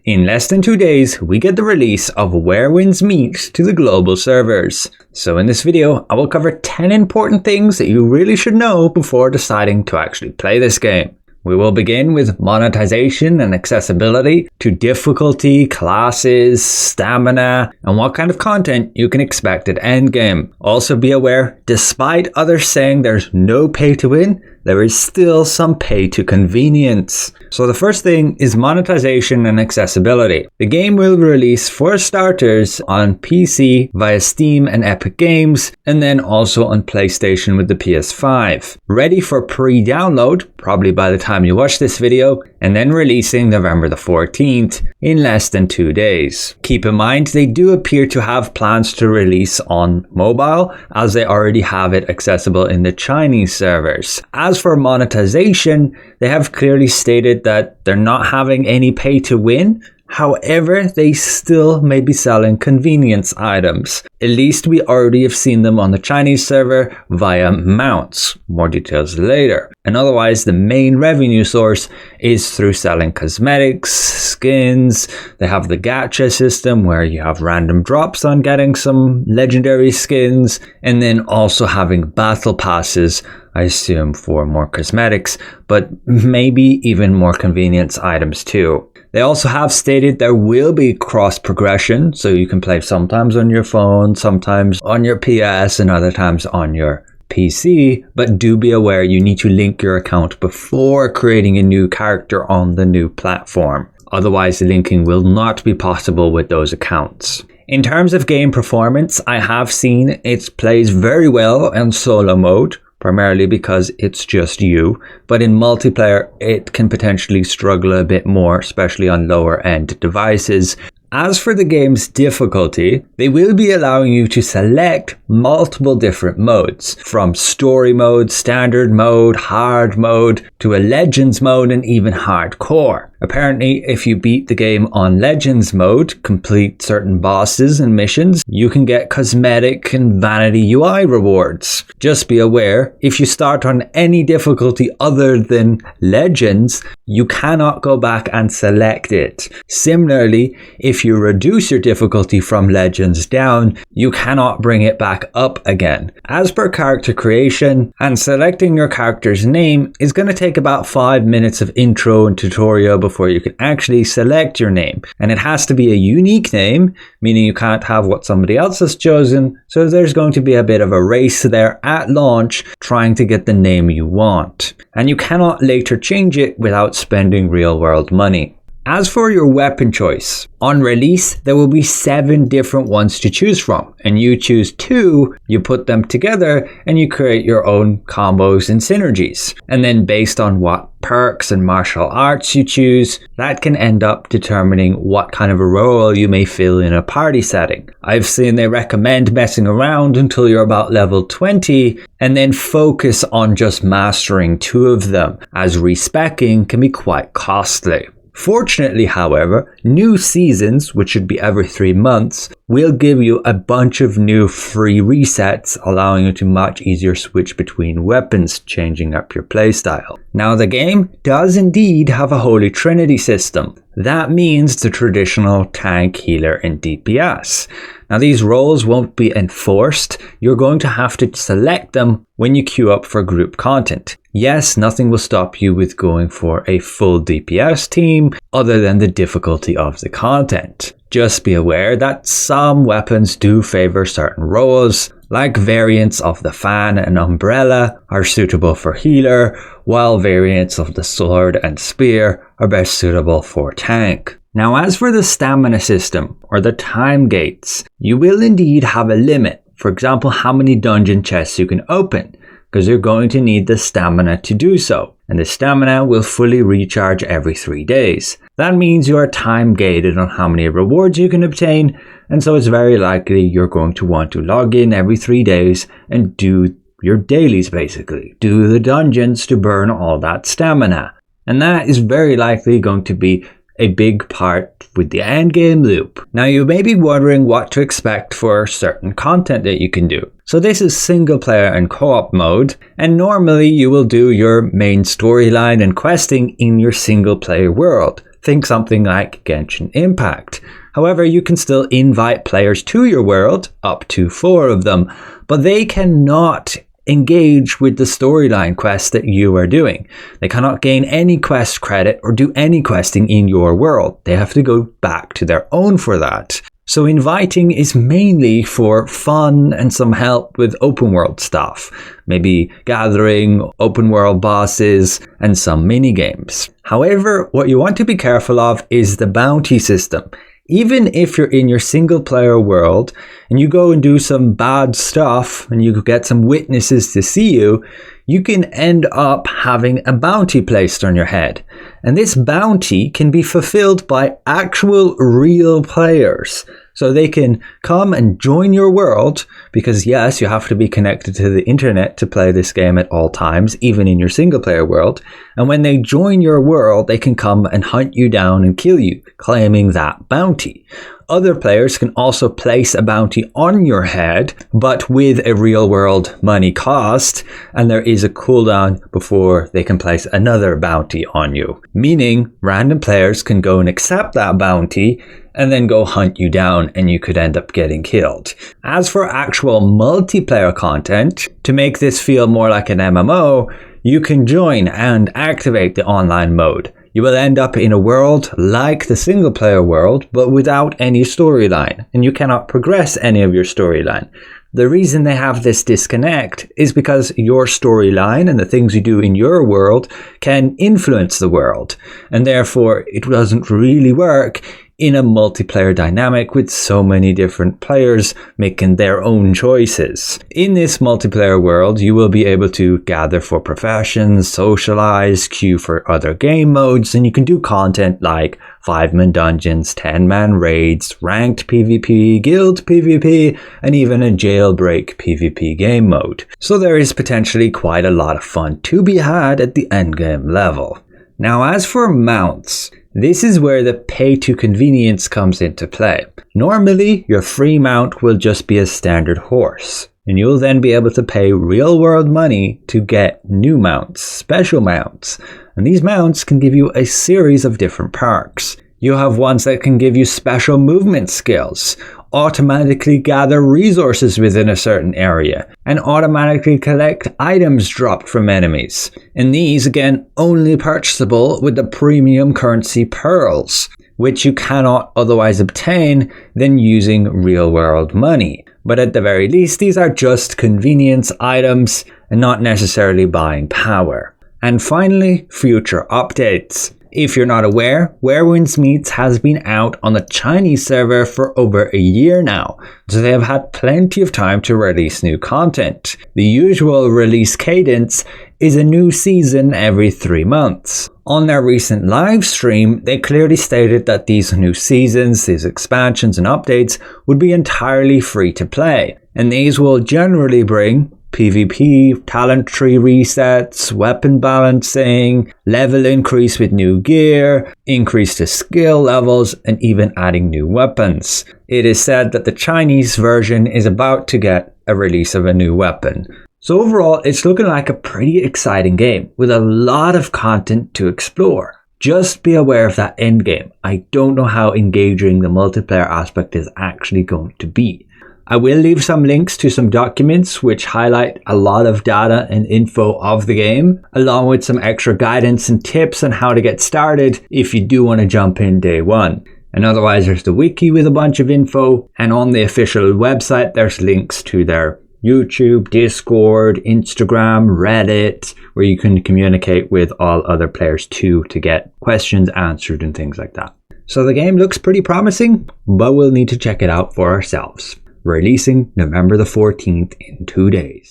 In less than 2 days, we get the release of Where Winds Meet to the global servers. So in this video, I will cover 10 important things that you really should know before deciding to actually play this game. We will begin with monetization and accessibility, to difficulty, classes, stamina, and what kind of content you can expect at endgame. Also be aware, despite others saying there's no pay to win, there is still some pay to convenience. So the first thing is monetization and accessibility. The game will release for starters on PC via Steam and Epic Games, and then also on PlayStation with the PS5. Ready for pre-download, probably by the time you watch this video, and then releasing November the 14th in less than 2 days. Keep in mind they do appear to have plans to release on mobile, as they already have it accessible in the Chinese servers. As for monetization, they have clearly stated that they're not having any pay to win. However, they still may be selling convenience items. At least we already have seen them on the Chinese server via mounts. More details later. And otherwise, the main revenue source is through selling cosmetics, skins. They have the gacha system where you have random drops on getting some legendary skins. And then also having battle passes, I assume for more cosmetics, but maybe even more convenience items too. They also have stated there will be cross progression, so you can play sometimes on your phone, sometimes on your PS, and other times on your PC, but do be aware you need to link your account before creating a new character on the new platform. Otherwise, linking will not be possible with those accounts. In terms of game performance, I have seen it plays very well in solo mode, primarily because it's just you, but in multiplayer it can potentially struggle a bit more, especially on lower end devices. As for the game's difficulty, they will be allowing you to select multiple different modes, from story mode, standard mode, hard mode, to a legends mode, and even hardcore. Apparently, if you beat the game on legends mode, complete certain bosses and missions, you can get cosmetic and vanity UI rewards. Just be aware, if you start on any difficulty other than legends, you cannot go back and select it. Similarly, if you reduce your difficulty from legends down, you cannot bring it back up again. As per character creation, and selecting your character's name is going to take about 5 minutes of intro and tutorial before you can actually select your name. And it has to be a unique name, meaning you can't have what somebody else has chosen, so there's going to be a bit of a race there at launch trying to get the name you want. And you cannot later change it without spending real world money. As for your weapon choice, on release there will be 7 different ones to choose from, and you choose 2, you put them together and you create your own combos and synergies. And then based on what perks and martial arts you choose, that can end up determining what kind of a role you may fill in a party setting. I've seen they recommend messing around until you're about level 20 and then focus on just mastering 2 of them, as respeccing can be quite costly. Fortunately, however, new seasons, which should be every 3 months, will give you a bunch of new free resets, allowing you to much easier switch between weapons, changing up your playstyle. Now, the game does indeed have a Holy Trinity system. That means the traditional tank, healer, and DPS. Now, these roles won't be enforced. You're going to have to select them when you queue up for group content. Yes, nothing will stop you with going for a full DPS team other than the difficulty of the content. Just be aware that some weapons do favor certain roles, like variants of the fan and umbrella are suitable for healer, while variants of the sword and spear are best suitable for tank. Now, as for the stamina system, or the time gates, you will indeed have a limit. For example, how many dungeon chests you can open, because you're going to need the stamina to do so. And the stamina will fully recharge every 3 days. That means you are time gated on how many rewards you can obtain, and so it's very likely you're going to want to log in every 3 days and do your dailies basically. Do the dungeons to burn all that stamina. And that is very likely going to be a big part with the endgame loop. Now, you may be wondering what to expect for certain content that you can do. So this is single player and co-op mode, and normally you will do your main storyline and questing in your single player world. Think something like Genshin Impact. However, you can still invite players to your world, up to 4 of them, but they cannot engage with the storyline quests that you are doing. They cannot gain any quest credit or do any questing in your world. They have to go back to their own for that. So inviting is mainly for fun and some help with open world stuff, maybe gathering, open world bosses, and some mini games. However, what you want to be careful of is the bounty system. Even if you're in your single player world and you go and do some bad stuff and you get some witnesses to see you, you can end up having a bounty placed on your head. And this bounty can be fulfilled by actual real players. So they can come and join your world because yes, you have to be connected to the internet to play this game at all times, even in your single player world. And when they join your world, they can come and hunt you down and kill you, claiming that bounty. Other players can also place a bounty on your head, but with a real world money cost, and there is a cooldown before they can place another bounty on you. Meaning, random players can go and accept that bounty and then go hunt you down and you could end up getting killed. As for actual multiplayer content, to make this feel more like an MMO, you can join and activate the online mode. You will end up in a world like the single player world, but without any storyline, and you cannot progress any of your storyline. The reason they have this disconnect is because your storyline and the things you do in your world can influence the world, and therefore it doesn't really work in a multiplayer dynamic with so many different players making their own choices. In this multiplayer world, you will be able to gather for professions, socialize, queue for other game modes, and you can do content like 5-man dungeons, 10-man raids, ranked PvP, guild PvP, and even a jailbreak PvP game mode. So there is potentially quite a lot of fun to be had at the endgame level. Now as for mounts, this is where the pay to convenience comes into play. Normally, your free mount will just be a standard horse, and you'll then be able to pay real world money to get new mounts, special mounts. And these mounts can give you a series of different perks. You have ones that can give you special movement skills, automatically gather resources within a certain area, and automatically collect items dropped from enemies. And these, again, only purchasable with the premium currency pearls, which you cannot otherwise obtain than using real-world money. But at the very least, these are just convenience items and not necessarily buying power. And finally, future updates. If you're not aware, Where Winds Meets has been out on the Chinese server for over a year now, so they have had plenty of time to release new content. The usual release cadence is a new season every 3 months. On their recent live stream, they clearly stated that these new seasons, these expansions and updates would be entirely free to play, and these will generally bring PvP, talent tree resets, weapon balancing, level increase with new gear, increase to skill levels, and even adding new weapons. It is said that the Chinese version is about to get a release of a new weapon. So overall, it's looking like a pretty exciting game with a lot of content to explore. Just be aware of that endgame. I don't know how engaging the multiplayer aspect is actually going to be. I will leave some links to some documents which highlight a lot of data and info of the game, along with some extra guidance and tips on how to get started if you do want to jump in day one. And otherwise there's the wiki with a bunch of info, and on the official website there's links to their YouTube, Discord, Instagram, Reddit, where you can communicate with all other players too to get questions answered and things like that. So the game looks pretty promising, but we'll need to check it out for ourselves. Releasing November the 14th in 2 days.